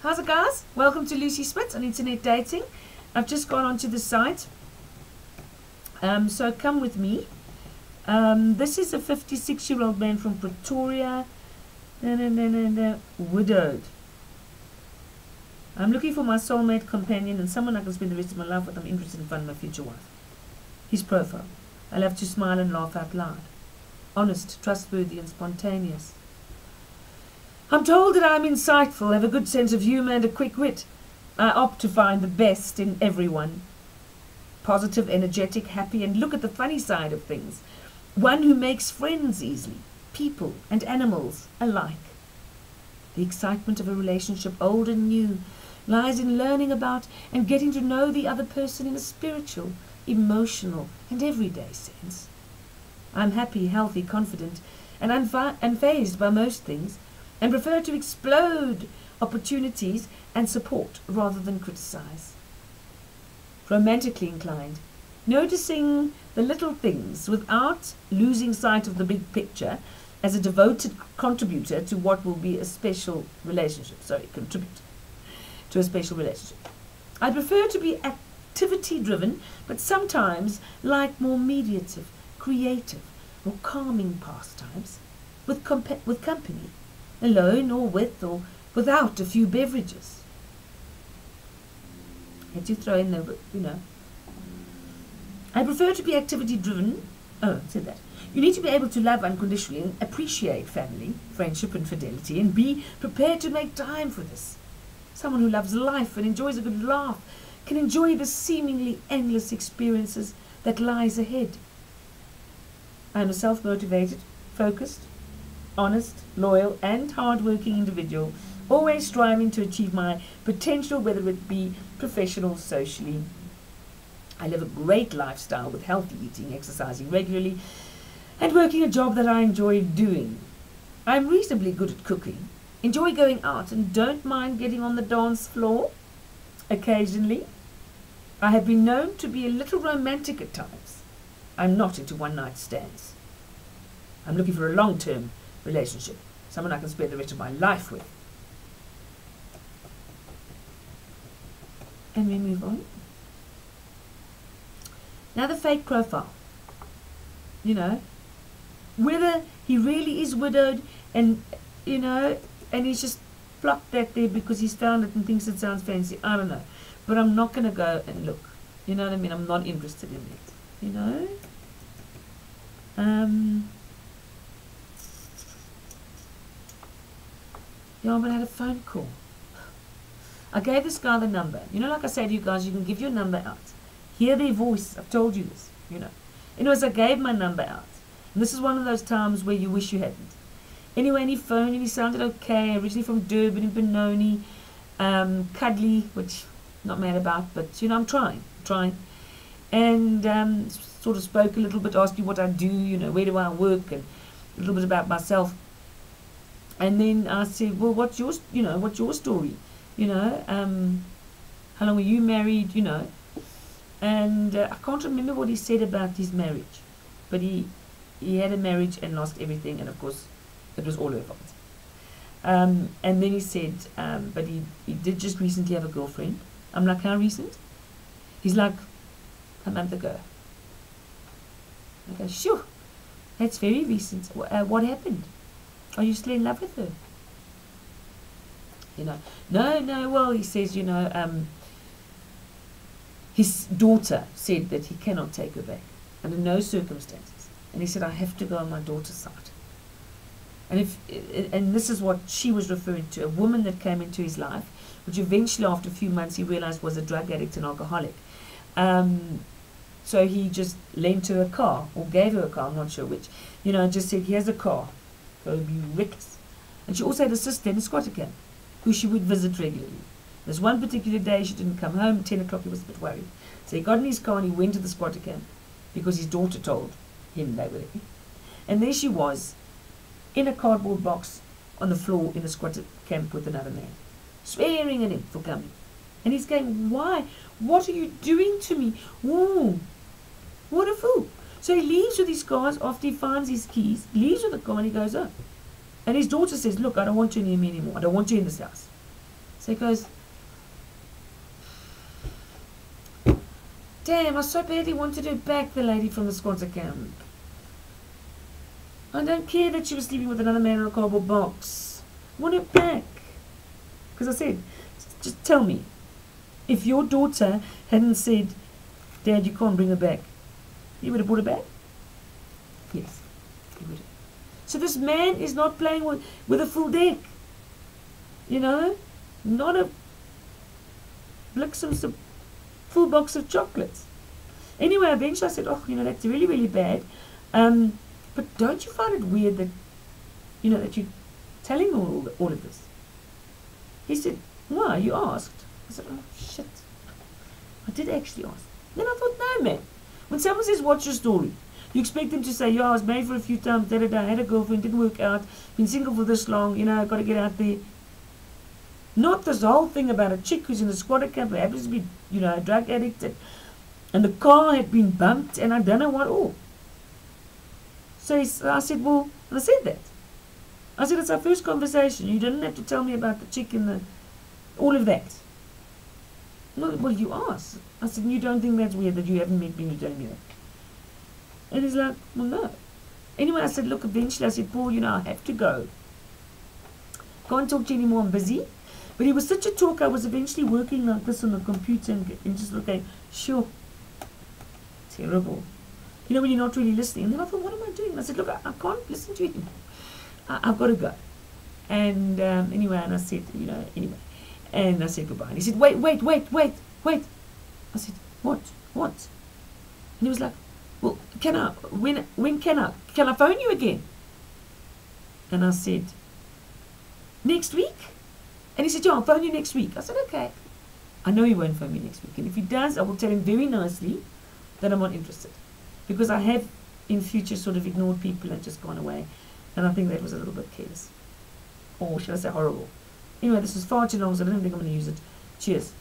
How's it, guys? Welcome to Lucy Smit on Internet Dating. I've just gone onto the site, so come with me. This is a 56-year-old man from Pretoria, widowed. I'm looking for my soulmate companion and someone I can spend the rest of my life with. I'm interested in finding my future wife. His profile: I love to smile and laugh out loud, honest, trustworthy, and spontaneous. I'm told that I'm insightful, have a good sense of humor and a quick wit. I opt to find the best in everyone. Positive, energetic, happy, and look at the funny side of things. One who makes friends easily, people and animals alike. The excitement of a relationship, old and new, lies in learning about and getting to know the other person in a spiritual, emotional, and everyday sense. I'm happy, healthy, confident, and unfazed by most things, and prefer to explode opportunities and support rather than criticize. Romantically inclined, noticing the little things without losing sight of the big picture, as a devoted contributor to what will be a special relationship. Contribute to a special relationship. I prefer to be activity driven, but sometimes like more mediative, creative, or calming pastimes with company, alone or without a few beverages. Had to throw in the, I prefer to be activity driven. Oh, I said that. You need to be able to love unconditionally and appreciate family, friendship, and fidelity, and be prepared to make time for this. Someone who loves life and enjoys a good laugh can enjoy the seemingly endless experiences that lies ahead. I am a self-motivated, focused, honest, loyal, and hard-working individual, always striving to achieve my potential, whether it be professional, socially. I live a great lifestyle with healthy eating, exercising regularly, and working a job that I enjoy doing. I'm reasonably good at cooking, enjoy going out, and don't mind getting on the dance floor occasionally. I have been known to be a little romantic at times. I'm not into one-night stands. I'm looking for a long-term relationship, someone I can spend the rest of my life with. And we move on. Now the fake profile. Whether he really is widowed and, and he's just plopped that there because he's found it and thinks it sounds fancy, I don't know. But I'm not going to go and look. You know what I mean? I'm not interested in it, Yeah, but I had a phone call. I gave this guy the number. Like I say to you guys, you can give your number out. Hear their voice. I've told you this, Anyways, I gave my number out. And this is one of those times where you wish you hadn't. Anyway, and he phoned and he sounded okay. Originally from Durban and Benoni. Cuddly, which I'm not mad about, but, I'm trying. And sort of spoke a little bit, asked me what I do, where do I work, and a little bit about myself. And then I said, well, what's your story? How long were you married, And I can't remember what he said about his marriage. But he had a marriage and lost everything, and of course, it was all her fault. And then he said, but he did just recently have a girlfriend. I'm like, how recent? He's like, a month ago. I go, sure, that's very recent. What happened? Are you still in love with her? No, well, he says, his daughter said that he cannot take her back under no circumstances. And he said, I have to go on my daughter's side. And this is what she was referring to, a woman that came into his life, which eventually after a few months he realized was a drug addict and alcoholic. So he just lent her a car, or gave her a car, I'm not sure which, just said, here's a car, go be reckless. And she also had a sister in a squatter camp, who she would visit regularly. There's one particular day she didn't come home, 10 o'clock, he was a bit worried. So he got in his car and he went to the squatter camp, because his daughter told him they were there. And there she was, in a cardboard box on the floor in the squatter camp with another man, swearing at him for coming. And he's going, why? What are you doing to me? Whoa, what a fool. So he leaves with his cars after he finds his keys, leaves with the car and he goes up. And his daughter says, look, I don't want you near me anymore. I don't want you in this house. So he goes, damn, I so badly wanted her back, the lady from the squatter camp. I don't care that she was sleeping with another man in a cardboard box. I want her back. Because I said, just tell me, if your daughter hadn't said, Dad, you can't bring her back, you would have brought her back? Yes, he would have. So this man is not playing with a full deck. You know? Not a Blixem's full box of chocolates. Anyway, eventually I said, oh, you know, that's really, really bad. But don't you find it weird that, you know, that you're telling all of this? He said, why? You asked. I said, oh, shit. I did actually ask. Then I thought, no, man. When someone says, what's your story? You expect them to say, yeah, I was married for a few times, I had a girlfriend, didn't work out, been single for this long, you know, I've got to get out there. Not this whole thing about a chick who's in a squatter camp who happens to be, you know, a drug addict, and the car had been bumped, and I don't know what all. So I said, well, and I said that. I said, it's our first conversation. You didn't have to tell me about the chick and all of that. Well, you asked. I said, you don't think that's weird that you haven't met me and you're telling me that? And he's like, well, no. Anyway, I said, look, eventually, I said, Paul, you know, I have to go. Can't talk to you anymore, I'm busy. But he was such a talker, I was eventually working like this on the computer and just looking, sure, terrible. You know, when you're not really listening. And then I thought, what am I doing? And I said, look, I can't listen to you anymore. I've got to go. And anyway, and I said, you know, anyway. And I said goodbye. And he said, wait. I said, what? And he was like, well, when can I phone you again? And I said, next week? And he said, yeah, I'll phone you next week. I said, okay. I know he won't phone me next week. And if he does, I will tell him very nicely that I'm not interested. Because I have, in future, sort of ignored people and just gone away. And I think that was a little bit careless. Or should I say horrible. Anyway, this was far too long, so I don't think I'm going to use it. Cheers.